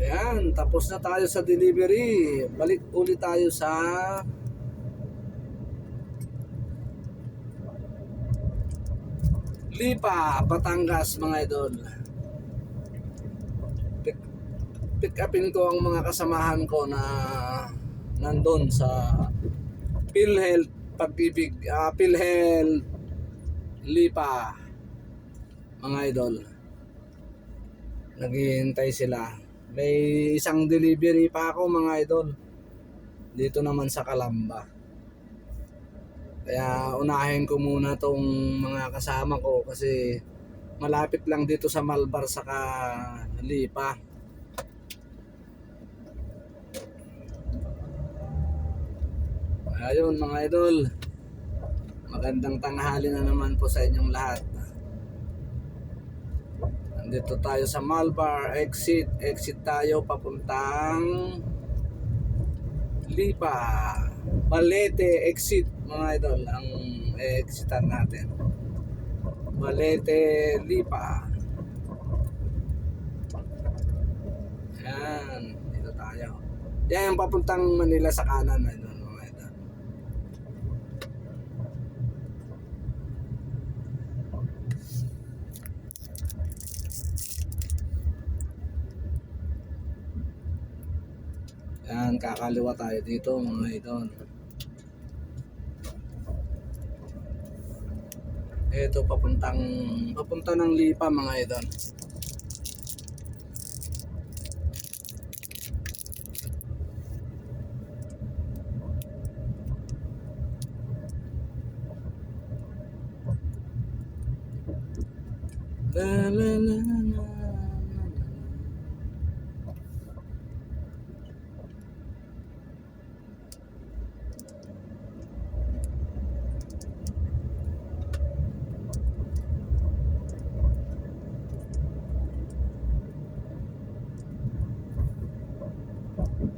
Ayan, tapos na tayo sa delivery. Balik ulit tayo sa Lipa, Batangas mga idol. Pick upin ko ang mga kasamahan ko na nandun sa PhilHealth Pag-ibig, PhilHealth Lipa mga idol. Naghihintay sila. May isang delivery pa ako mga idol dito naman sa Calamba, kaya unahin ko muna tong mga kasama ko kasi malapit lang dito sa Malbar saka Lipa. Ayun mga idol, magandang tanghali na naman po sa inyong lahat. Nandito tayo sa Malbar, exit tayo papuntang Lipa, Balete exit mga idol ang exitan natin. Balete, Lipa. Yan, dito tayo. Yan yung papuntang Manila sa kanan mga idol. Yan, kakaliwa tayo dito mga idol. Ito papunta ng Lipa mga idol. La la la la.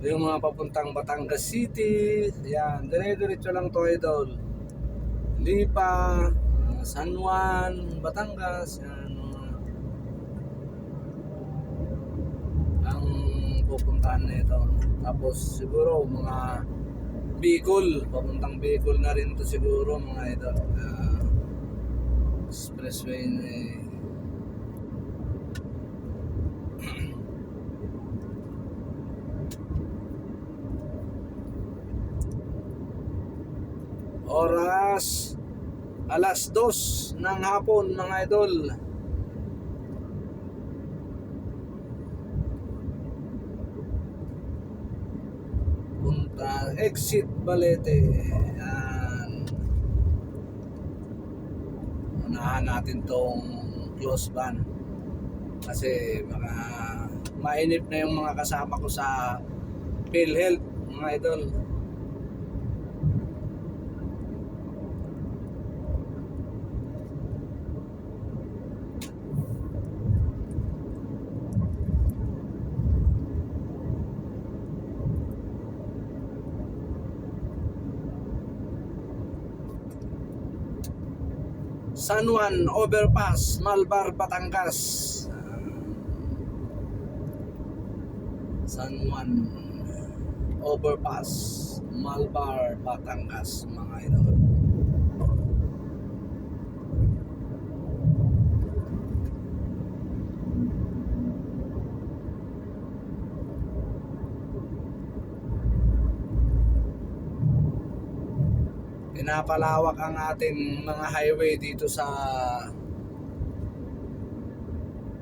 Yung mga papuntang Batangas City, yan, dire-diretso lang to idol. Lipa, San Juan, Batangas, yan, ang pupuntahan na ito. Tapos siguro mga Bicol, papuntang Bicol na rin to siguro mga idol. Expressway na oras alas 2 ng hapon mga idol. Punta exit Balete. Yan. Unahan natin tong close van kasi baka mainip na yung mga kasama ko sa PhilHealth mga idol. San Juan Overpass, Malbar, Batangas. San Juan Overpass, Malbar, Batangas mga idol. Pinapalawak ang ating mga highway dito sa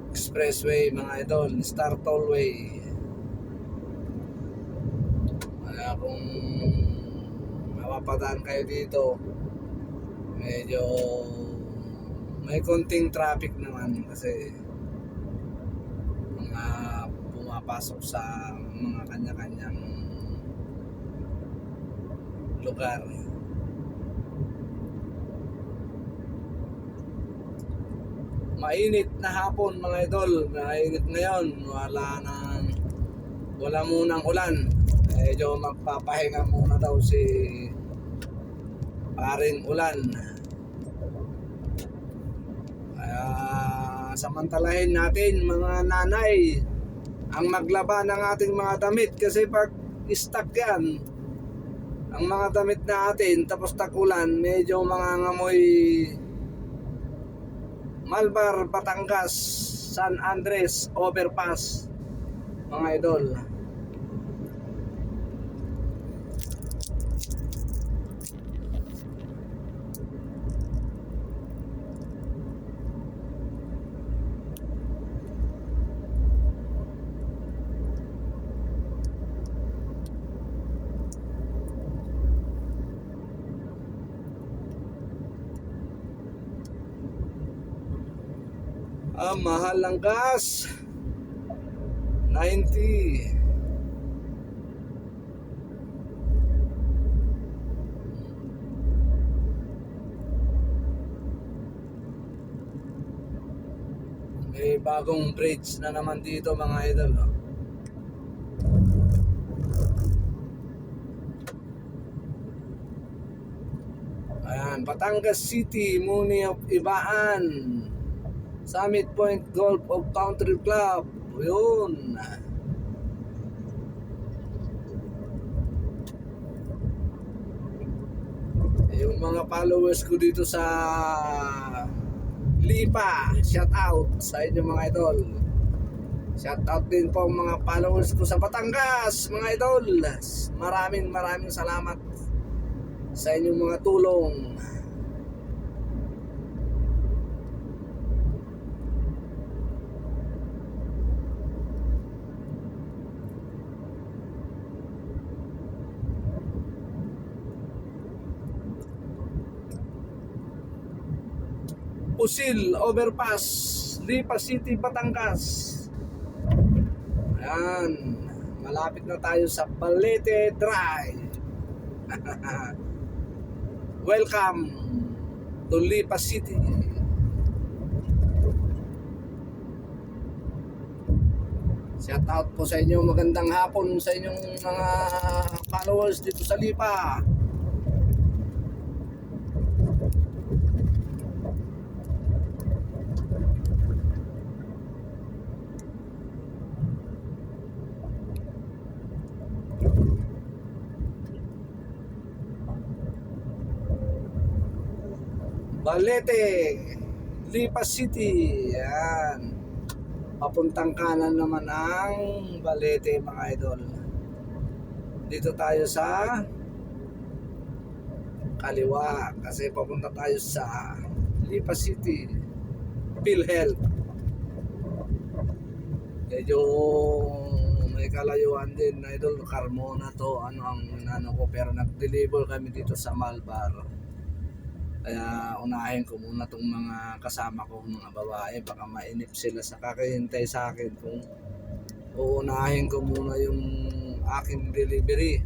expressway mga idol, Star Tollway. Kaya kung mapapadaan kayo dito, medyo may konting traffic naman kasi mga pumapasok sa mga kanya-kanyang lugar. Mainit na hapon mga idol, mainit ngayon, wala munang ulan. Medyo magpapahinga muna daw si paring ulan. Kaya samantalahin natin mga nanay, ang maglaba ng ating mga damit, kasi pag stuck yan ang mga damit natin tapos tagulan, medyo mga ngamoy Malbar, Batangas, San Andres overpass mga idol. Mahal ng gas 90. May bagong bridge na naman dito mga idol, no? Ayan, Batangas City, Muni of Ibaan, Summit Point Golf of Country Club. Yun. Yung mga followers ko dito sa Lipa, shout out sa inyo mga idol. Shout out din po mga followers ko sa Batangas mga idol. Maraming salamat sa inyong mga tulong. Usil Overpass, Lipa City, Batangas. Ayan, malapit na tayo sa Balete Drive. Welcome to Lipa City. Shout out po sa inyo, magandang hapon sa inyong mga followers dito sa Lipa. Balete, Lipa City. Yan. Papuntang kanan naman ang Balete mga idol. Dito tayo sa kaliwa kasi papunta tayo sa Lipa City, PhilHealth. Medyo may kalayuan din idol, Carmona to, ano ko, pero nag-deliver kami dito sa Malbar. Kaya unahin ko muna tong mga kasama ko, mga babae, baka mainip sila sa kakahintay sa akin kung uunahin ko muna yung aking delivery.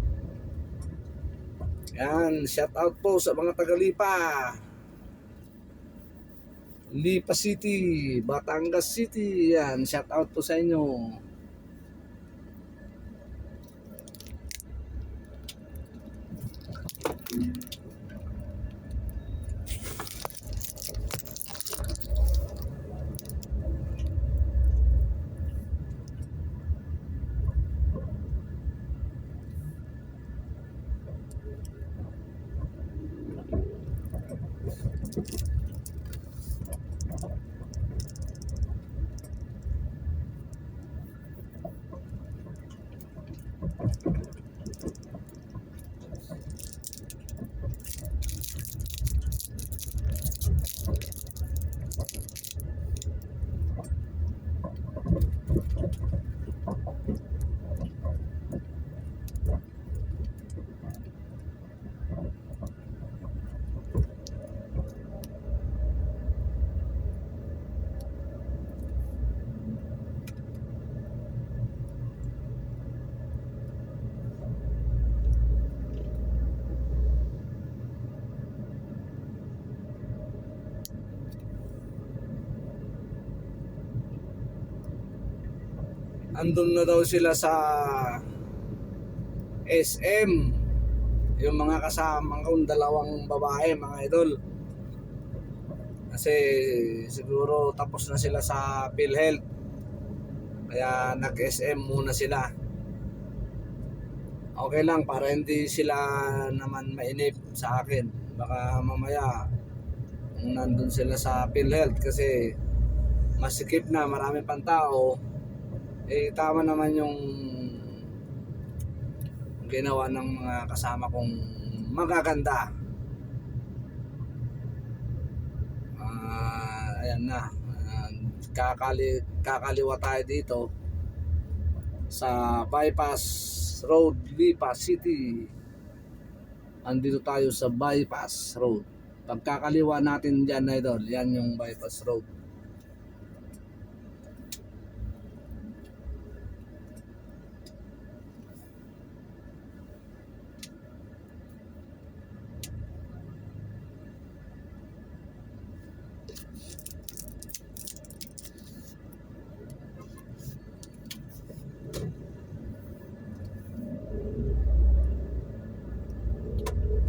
Yan, shout out po sa mga taga-Lipa, Lipa City, Batangas City. Yan, shout out po sa inyo. Andun na daw sila sa SM, yung mga kasama kong dalawang babae mga idol, kasi siguro tapos na sila sa PhilHealth, Kaya nag-SM muna sila. Okay lang para hindi sila naman mainip sa akin. Baka mamaya kung nandun sila sa PhilHealth kasi masikip na, marami pang tao, tama naman yung ginawa ng mga kasama kong magaganda. Ayan na, kakaliwa tayo dito sa Bypass Road, Lipa City. Andito tayo sa Bypass Road. Pagkakaliwa natin dyan, idol, yan yung Bypass Road.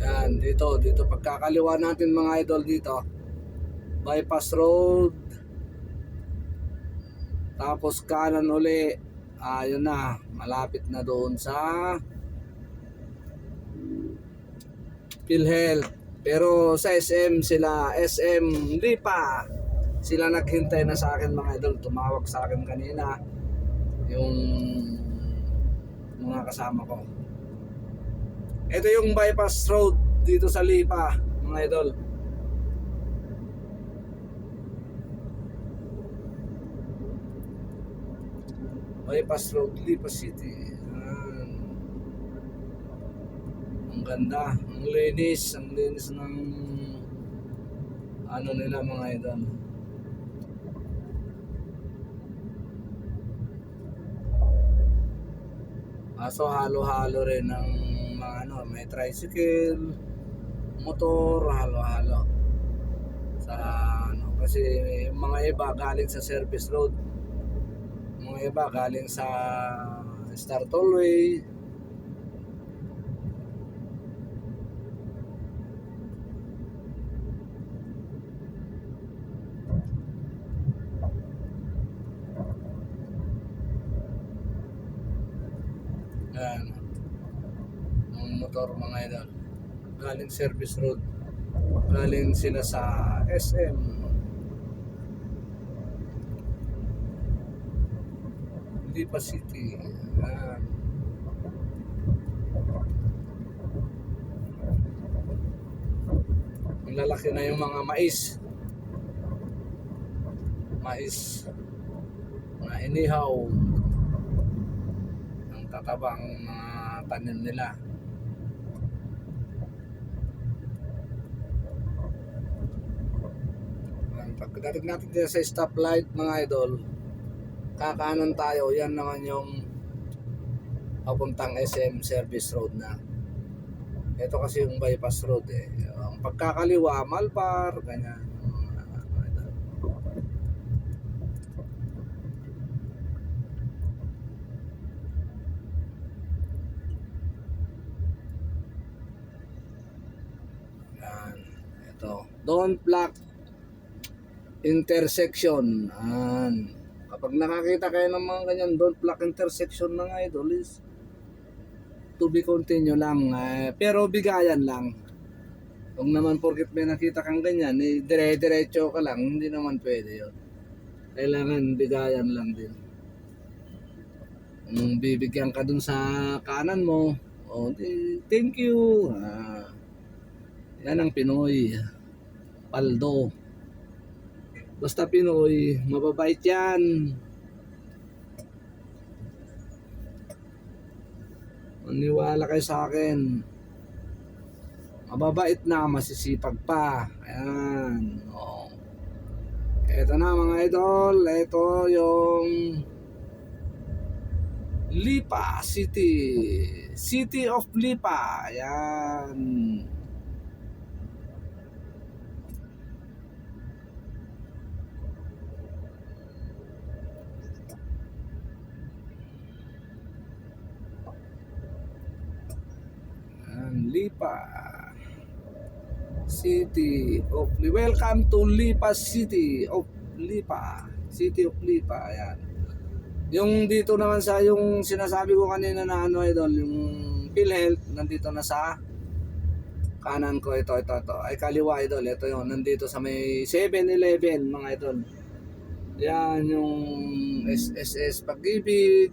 Yan, dito pagkakaliwa natin mga idol dito. Bypass Road. Tapos kanan uli. Ayun na, malapit na doon sa PhilHealth. Pero sa SM sila, SM Lipa. Sila naghintay na sa akin mga idol. Tumawag sa akin kanina yung mga kasama ko. Ito yung Bypass Road dito sa Lipa, mga idol. Bypass Road, Lipa City. Ang ganda, ang linis ng ano nila mga idol. So halo-halo rin ng mga ano, may tricycle, motor, halo-halo. Sa ano, kasi mga iba galing sa service road. Mga iba galing sa Star Tollway. Yan. Ang motor mga idol. Galing service road. Galing sila sa SM. Lipa City. Yan. Lalaki na yung mga mais. Mga inihaw. Ang tatabang mga tanim nila. Pagdating natin dito sa stoplight mga idol, kakanan tayo, yan naman yung papuntang SM Service Road na. Ito kasi yung Bypass Road Ang pagkakaliwa, Malbar, ganyan. Yan. Ito. Don't block intersection. Kapag nakakita kayo ng mga ganyan, don't block intersection mga idol, is to be continue lang. Pero bigayan lang. Kung naman porket may nakita kang ganyan, dire-diretso ka lang, hindi naman pwede yun. Kailangan bigayan lang din. Kung bibigyan ka dun sa kanan mo, thank you. Yan ang Pinoy. Paldo. Basta Pinoy, mababait yan. Maniwala kayo sa akin. Mababait na, masisipag pa. Ayan. Ito na mga idol. Ito yung Lipa City. City of Lipa. Ayan. Lipa City of Lipa. Welcome to Lipa City of Lipa. City of Lipa. Ayan. Yung dito naman sa yung sinasabi ko kanina na ano idol, yung PhilHealth nandito na sa kanan ko, ito ay kaliwa idol, ito yung nandito sa may 7-Eleven mga idol. Yan yung SSS Pag-ibig.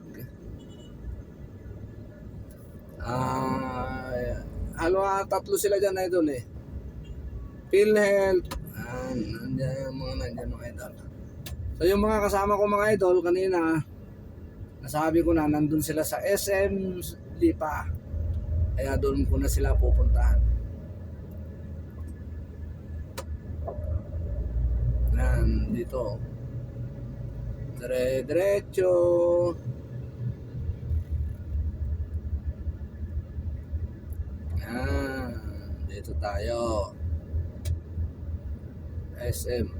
Tatlo sila dyan idol eh. PhilHealth. Nandiyan yung mga idol. So yung mga kasama ko mga idol kanina, nasabi ko na nandun sila sa SM Lipa. Kaya doon ko na sila pupuntahan. Yan, dito. Diretso. Yan, dito tayo. SM.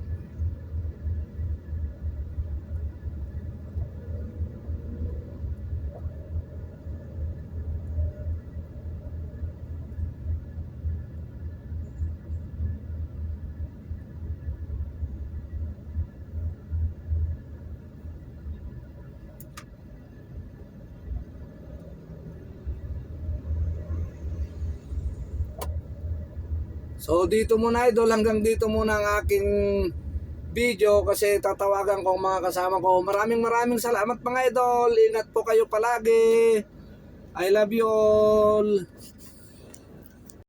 So dito muna idol, hanggang dito muna ang aking video kasi tatawagan ko ang mga kasama ko. Maraming salamat mga idol. Ingat po kayo palagi. I love you all.